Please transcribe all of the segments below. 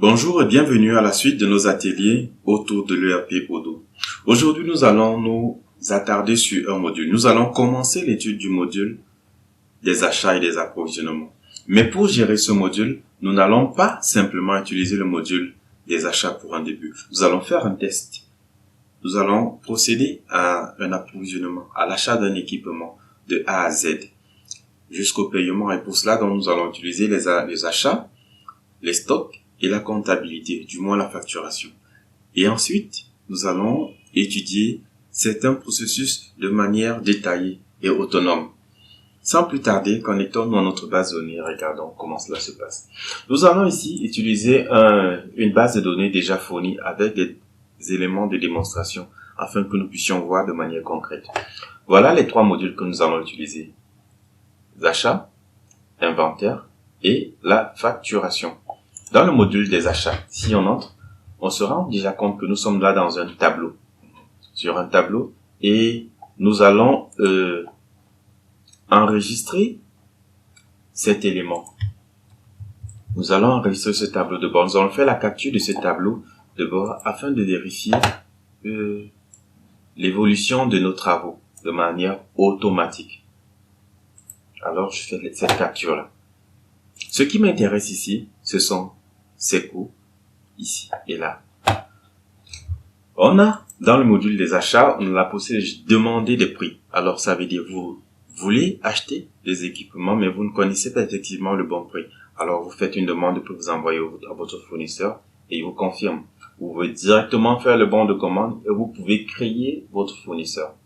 Bonjour et bienvenue à la suite de nos ateliers autour de l'ERP Odoo. Aujourd'hui, nous allons nous attarder sur un module. Nous allons commencer l'étude du module des achats et des approvisionnements. Mais pour gérer ce module, nous n'allons pas simplement utiliser le module des achats pour un début. Nous allons faire un test. Nous allons procéder à un approvisionnement, à l'achat d'un équipement de A à Z jusqu'au paiement. Et pour cela, donc, nous allons utiliser les achats, les stocks et la comptabilité, du moins la facturation. Et ensuite, nous allons étudier certains processus de manière détaillée et autonome. Sans plus tarder, connectons-nous à notre base de données et regardons comment cela se passe. Nous allons ici utiliser une base de données déjà fournie avec des éléments de démonstration afin que nous puissions voir de manière concrète. Voilà les trois modules que nous allons utiliser. Achats, inventaire et la facturation. Dans le module des achats, si on entre, on se rend déjà compte que nous sommes là dans un tableau. Sur un tableau et nous allons enregistrer cet élément. Nous allons enregistrer ce tableau de bord. Nous allons faire la capture de ce tableau de bord afin de vérifier l'évolution de nos travaux de manière automatique. Alors, je fais cette capture-là. Ce qui m'intéresse ici, ce sont ces coûts, ici et là. On a, dans le module des achats, on a la possibilité de demander des prix. Alors, ça veut dire, vous voulez acheter des équipements, mais vous ne connaissez pas effectivement le bon prix. Alors, vous faites une demande pour vous envoyer à votre fournisseur et il vous confirme. Vous pouvez directement faire le bon de commande et vous pouvez créer votre fournisseur.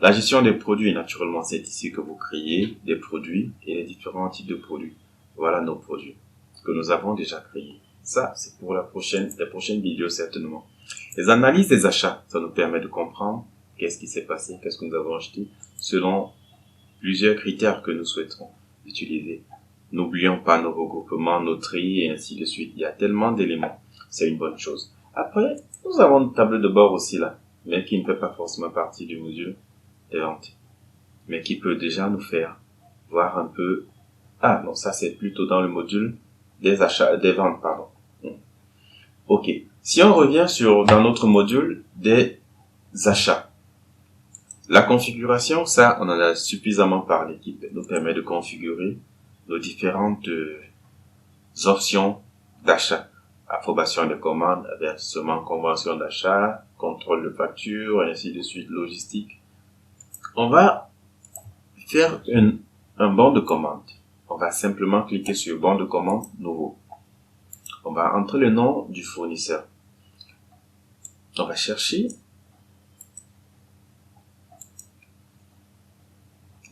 La gestion des produits, naturellement, c'est ici que vous créez des produits et les différents types de produits. Voilà nos produits que nous avons déjà créés. Ça, c'est pour les prochaines vidéos certainement. Les analyses des achats, ça nous permet de comprendre qu'est-ce qui s'est passé, qu'est-ce que nous avons acheté, selon plusieurs critères que nous souhaiterons utiliser. N'oublions pas nos regroupements, nos tris et ainsi de suite. Il y a tellement d'éléments. C'est une bonne chose. Après, nous avons une table de bord aussi là, mais qui ne fait pas forcément partie du module des ventes, mais qui peut déjà nous faire voir un peu. Ah non, ça c'est plutôt dans le module des achats, des ventes, pardon. Ok. Si on revient dans notre module des achats, la configuration, ça, on en a suffisamment parlé, qui nous permet de configurer nos différentes options d'achat. Approbation de commande, versement, convention d'achat, contrôle de facture, et ainsi de suite, logistique. On va faire un bon de commande. On va simplement cliquer sur bon de commande nouveau. On va entrer le nom du fournisseur. On va chercher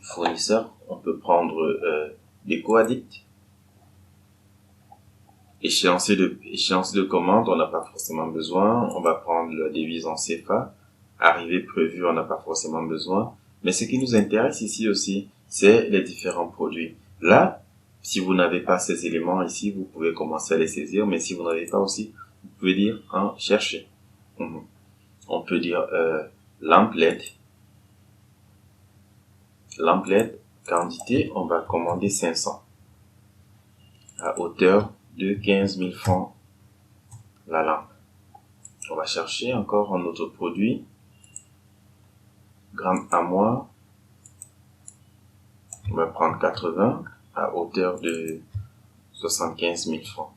fournisseur. On peut prendre DecoAddict. Échéancier de commande, on n'a pas forcément besoin. On va prendre la devise en CFA. Arrivée prévue, on n'a pas forcément besoin. Mais ce qui nous intéresse ici aussi, c'est les différents produits. Là, si vous n'avez pas ces éléments ici, vous pouvez commencer à les saisir. Mais si vous n'avez pas aussi, vous pouvez dire chercher. On peut dire lampe LED. Lampe LED, quantité, on va commander 500. À hauteur de 15 000 francs la lampe. On va chercher encore un autre produit. Gramme à moi. On va prendre 80 à hauteur de 75 000 francs.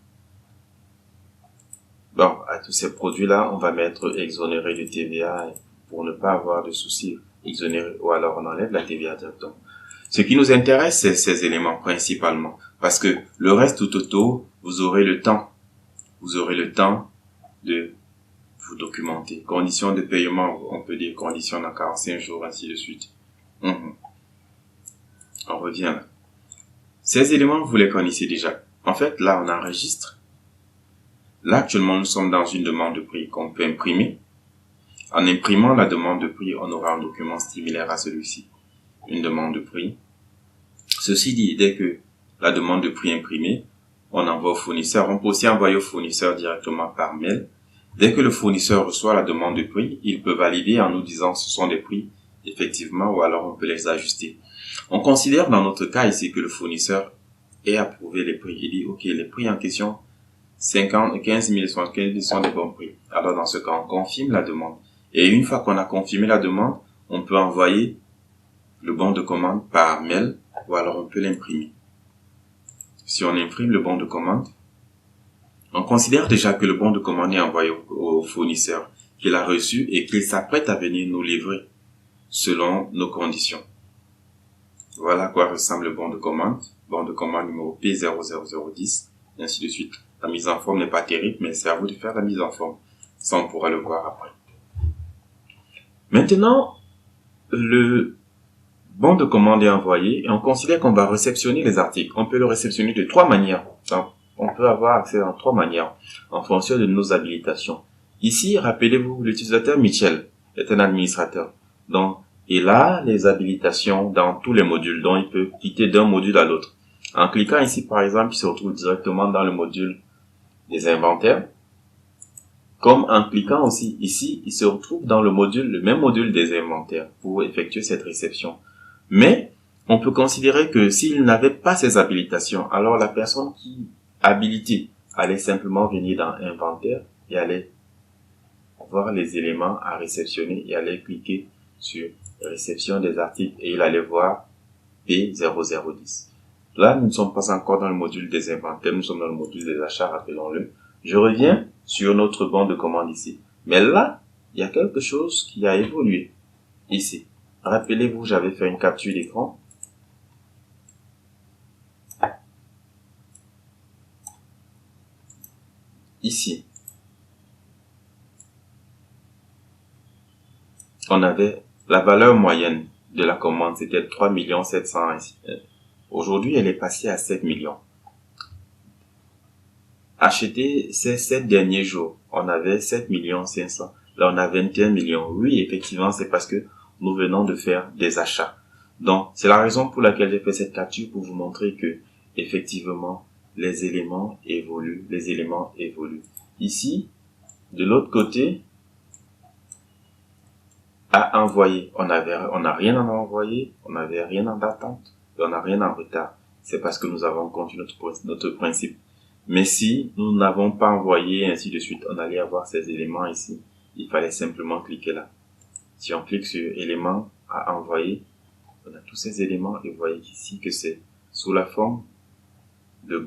Bon, à tous ces produits-là, on va mettre exonéré de TVA pour ne pas avoir de soucis. Exonéré, ou alors on enlève la TVA directement. Ce qui nous intéresse, c'est ces éléments principalement. Parce que le reste tout autour, vous aurez le temps. Vous aurez le temps de vous documenter. Conditions de paiement, on peut dire conditions dans 45 jours, ainsi de suite. On revient là. Ces éléments, vous les connaissez déjà. En fait, là, on enregistre. Là, actuellement, nous sommes dans une demande de prix qu'on peut imprimer. En imprimant la demande de prix, on aura un document similaire à celui-ci. Une demande de prix. Ceci dit, dès que la demande de prix est imprimée, on envoie au fournisseur. On peut aussi envoyer au fournisseur directement par mail. Dès que le fournisseur reçoit la demande de prix, il peut valider en nous disant ce sont des prix, effectivement, ou alors on peut les ajuster. On considère dans notre cas ici que le fournisseur ait approuvé les prix. Il dit, ok, les prix en question, 15 000 sont des bons prix. Alors, dans ce cas, on confirme la demande. Et une fois qu'on a confirmé la demande, on peut envoyer le bon de commande par mail ou alors on peut l'imprimer. Si on imprime le bon de commande, on considère déjà que le bon de commande est envoyé au fournisseur, qu'il a reçu et qu'il s'apprête à venir nous livrer selon nos conditions. Voilà à quoi ressemble le bon de commande numéro P00010, et ainsi de suite. La mise en forme n'est pas terrible, mais c'est à vous de faire la mise en forme. Ça, on pourra le voir après. Maintenant, le bon de commande est envoyé et on considère qu'on va réceptionner les articles. On peut le réceptionner de 3 manières. Donc, on peut avoir accès en 3 manières en fonction de nos habilitations. Ici, rappelez-vous, l'utilisateur Michel est un administrateur. Donc, il a les habilitations dans tous les modules, donc il peut quitter d'un module à l'autre. En cliquant ici, par exemple, il se retrouve directement dans le module des inventaires. Comme en cliquant aussi ici, il se retrouve dans le même module des inventaires pour effectuer cette réception. Mais, on peut considérer que s'il n'avait pas ces habilitations, alors la personne qui est habilitée allait simplement venir dans inventaire et allait voir les éléments à réceptionner et allait cliquer sur réception des articles et il allait voir P0010. Là, nous ne sommes pas encore dans le module des inventaires, nous sommes dans le module des achats, rappelons-le. Je reviens sur notre bon de commande ici. Mais là, il y a quelque chose qui a évolué ici. Rappelez-vous, j'avais fait une capture d'écran. Ici, on avait la valeur moyenne de la commande, c'était 3 700 000. Aujourd'hui, elle est passée à 7 millions. Acheter ces 7 derniers jours, on avait 7 500 000. Là, on a 21 millions. Oui, effectivement, c'est parce que nous venons de faire des achats. Donc, c'est la raison pour laquelle j'ai fait cette capture pour vous montrer que, effectivement, les éléments évoluent. Ici, de l'autre côté, à envoyer, on n'a rien à envoyer, on n'avait rien en attente, et on n'a rien en retard. C'est parce que nous avons continué notre principe. Mais si nous n'avons pas envoyé, ainsi de suite, on allait avoir ces éléments ici. Il fallait simplement cliquer là. Si on clique sur éléments à envoyer, on a tous ces éléments et vous voyez ici que c'est sous la forme de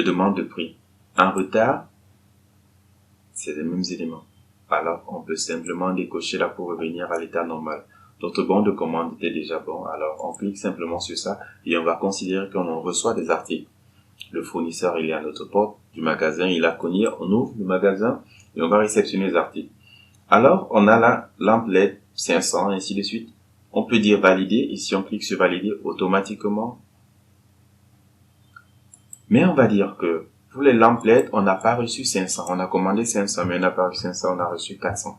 demande de prix. En retard, c'est les mêmes éléments. Alors, on peut simplement décocher là pour revenir à l'état normal. Notre bon de commande était déjà bon, alors on clique simplement sur ça et on va considérer qu'on reçoit des articles. Le fournisseur, il est à notre porte du magasin, il a cogné, on ouvre le magasin et on va réceptionner les articles. Alors, on a la lampe LED 500, ainsi de suite. On peut dire valider, et si on clique sur valider, automatiquement. Mais on va dire que pour les lampes LED, on n'a pas reçu 500. On a commandé 500, mais on n'a pas reçu 500, on a reçu 400.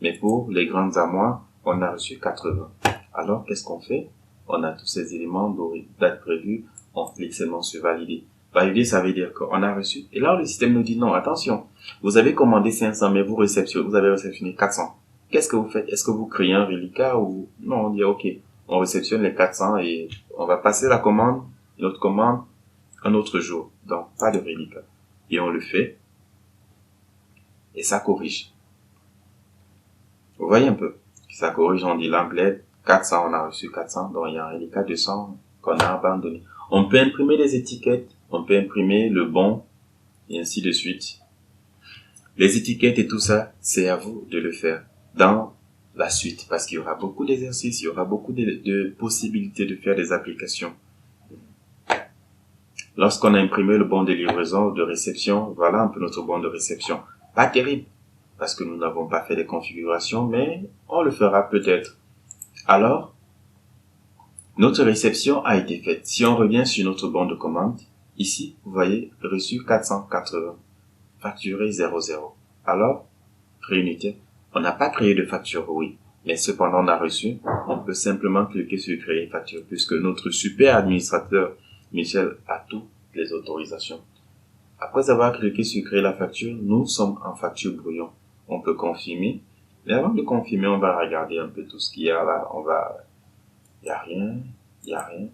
Mais pour les grandes armoires, on a reçu 80. Alors, qu'est-ce qu'on fait? On a tous ces éléments date prévue, on clique seulement sur valider. Valider, ça veut dire qu'on a reçu. Et là, le système nous dit non, attention, vous avez commandé 500, mais vous avez réceptionné 400. Qu'est-ce que vous faites? Est-ce que vous créez un reliquat ou non? On dit ok, on réceptionne les 400 et on va passer notre commande, un autre jour. Donc, pas de reliquat. Et on le fait. Et ça corrige. Vous voyez un peu? Ça corrige, on dit lampe LED, 400, on a reçu 400, donc il y a un reliquat 200 qu'on a abandonné. On peut imprimer les étiquettes, on peut imprimer le bon, et ainsi de suite. Les étiquettes et tout ça, c'est à vous de le faire dans la suite, parce qu'il y aura beaucoup d'exercices, il y aura beaucoup de possibilités de faire des applications. Lorsqu'on a imprimé le bon de livraison ou de réception, voilà un peu notre bon de réception. Pas terrible, parce que nous n'avons pas fait des configurations, mais on le fera peut-être. Alors, notre réception a été faite. Si on revient sur notre bon de commande, ici, vous voyez, reçu 480, facturé 00. Alors, préunité, on n'a pas créé de facture, oui, mais cependant on a reçu, on peut simplement cliquer sur créer une facture, puisque notre super administrateur, Michel, a toutes les autorisations. Après avoir cliqué sur créer la facture, nous sommes en facture brouillon. On peut confirmer, mais avant de confirmer, on va regarder un peu tout ce qu'il y a là, il y a rien.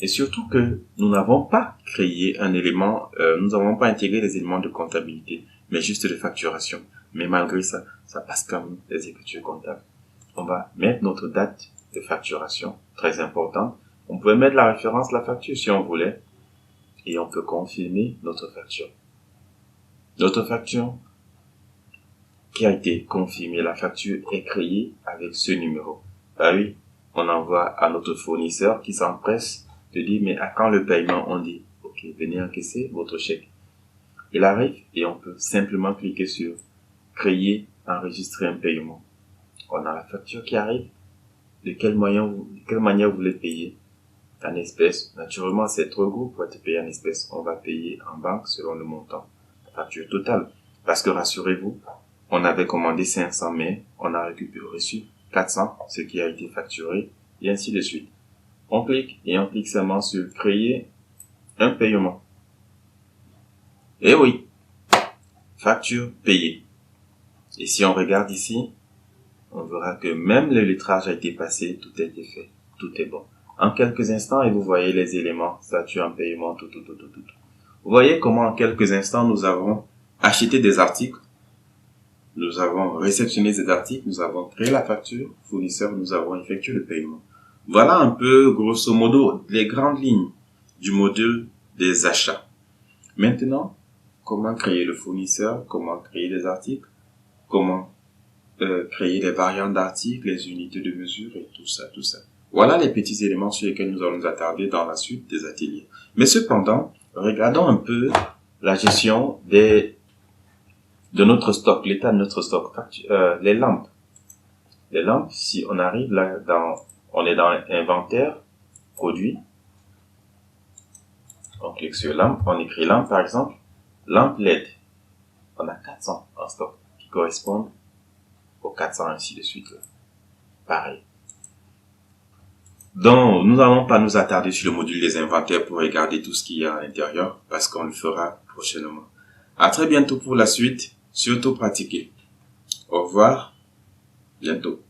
Et surtout que nous n'avons pas créé un élément, nous n'avons pas intégré des éléments de comptabilité, mais juste de facturation. Mais malgré ça, ça passe quand même les écritures comptables. On va mettre notre date de facturation, très importante. On pouvait mettre la référence de la facture si on voulait, et on peut confirmer notre facture. Notre facture qui a été confirmée, la facture est créée avec ce numéro. Ah oui, on envoie à notre fournisseur qui s'empresse de dire, mais à quand le paiement? On dit, ok, venez encaisser votre chèque. Il arrive et on peut simplement cliquer sur créer, enregistrer un paiement. On a la facture qui arrive. De quelle manière vous voulez payer? En espèces. Naturellement, c'est trop gros pour être payé en espèces. On va payer en banque selon le montant. La facture totale. Parce que rassurez-vous, on avait commandé 500, mais on a reçu 400, ce qui a été facturé, et ainsi de suite. On clique et on clique seulement sur créer un paiement. Et oui, facture payée. Et si on regarde ici, on verra que même le lettrage a été passé, tout a été fait, tout est bon. En quelques instants, et vous voyez les éléments, statut en paiement, tout. Vous voyez comment en quelques instants, nous avons acheté des articles, nous avons réceptionné ces articles, nous avons créé la facture, fournisseur, nous avons effectué le paiement. Voilà un peu, grosso modo, les grandes lignes du module des achats. Maintenant, comment créer le fournisseur, comment créer les articles, comment créer les variantes d'articles, les unités de mesure et tout ça. Voilà les petits éléments sur lesquels nous allons nous attarder dans la suite des ateliers. Mais cependant, regardons un peu la gestion de notre stock, l'état de notre stock. Les lampes. Les lampes, si on arrive là, on est dans inventaire, produit. On clique sur lampe, on écrit lampe par exemple, lampe LED. On a 400 en stock qui correspondent aux 400 ainsi de suite. Là. Pareil. Donc, nous n'allons pas nous attarder sur le module des inventaires pour regarder tout ce qu'il y a à l'intérieur parce qu'on le fera prochainement. À très bientôt pour la suite. Surtout pratiquez. Au revoir. Bientôt.